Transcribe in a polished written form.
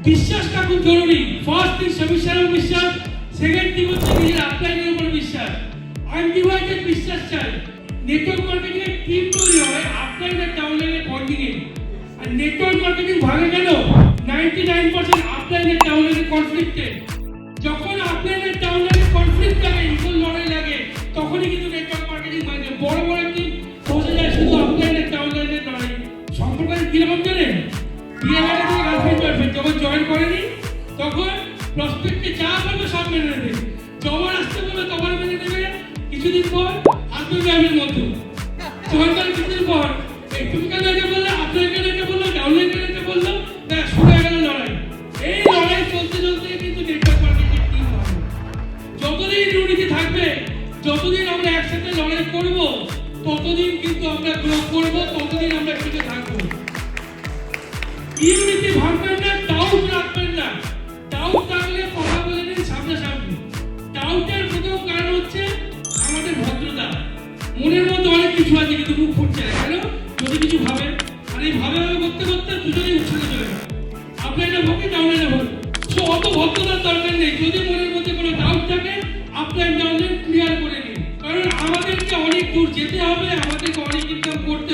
বিশ্বাসটা খুব জরুরি। ফার্স্ট থিং সবিস্তার বিশ্বাস, সেকেন্ড থিং হচ্ছে নিজের আপলাইনের উপর বিশ্বাস। আনডিভাইডেড বিশ্বাস চাই। নেটওয়ার্ক মার্কেটিং এর টিম তৈরি হয় আপলাইন আর ডাউনলাইনের বন্ডিংয়ে। আর নেটওয়ার্ক মার্কেটিং ভাগে কেন? 99% আপলাইন আর ডাউনলাইনের কনফ্লিক্টে। যখন আপলাইন আর ডাউনলাইনের কনফ্লিক্ট লাগে, ইকুয়াল লড়াই লাগে, তখনই কিন্তু নেটওয়ার্ক মার্কেটিং ভাগে। বড় বড় টিম বোঝা যায় শুধু আপলাইন আর ডাউনলাইনের লড়াই। সম্পর্ক কিরকম জানেন? বিয়ে হয়ে গেছে গার্লফ্রেন্ড যখন জয়েন করেনি তখন প্রসপেক্টে যা বলবে সব মেনে নেবে, যখন আসতে বলবে তখন মেনে নেবে। কিছুদিন পর হাজবেন্ড ওয়াইফের মতো জয়েন করে কিছুদিন পর এই তুমি কেন এটা বললে, আপনার কেন এটা বললো, ডাউনলাইন কেন এটা বললো, ব্যাস শুরু হয়ে গেল লড়াই। এই লড়াই চলতে চলতে কিন্তু নেটওয়ার্ক মার্কেটিং টিম হবে। যতদিন ইউনিটি থাকবে, যতদিন আমরা একসাথে লড়াই করব, ততদিন কিন্তু আমরা গ্রো করব, ততদিন আমরা টিকে থাকবো। ইউনিটি ভাঙবেন না, ডাউট রাখবেন না। ডাউট থাকলে কথা বলে নিন সামনাসামনি। ডাউটের প্রথম কারণ হচ্ছে আমাদের ভদ্রতা। মনের মধ্যে অনেক কিছু আছে কিন্তু মুখ ফুটছে না, কেন? যদি কিছু ভাবে, আর এই ভাবে করতে করতে দুজনেই উচ্ছলে চলে যাবে। আপলাইনে ভোগে, ডাউনলাইনে ভোগে। সো অত ভদ্রতার দরকার নেই। যদি মনের মধ্যে কোনো ডাউট থাকে, আপলাইন ডাউনলাইন ক্লিয়ার করে নিন। কারণ আমাদেরকে অনেক দূর যেতে হবে, আমাদেরকে অনেক ইনকাম করতে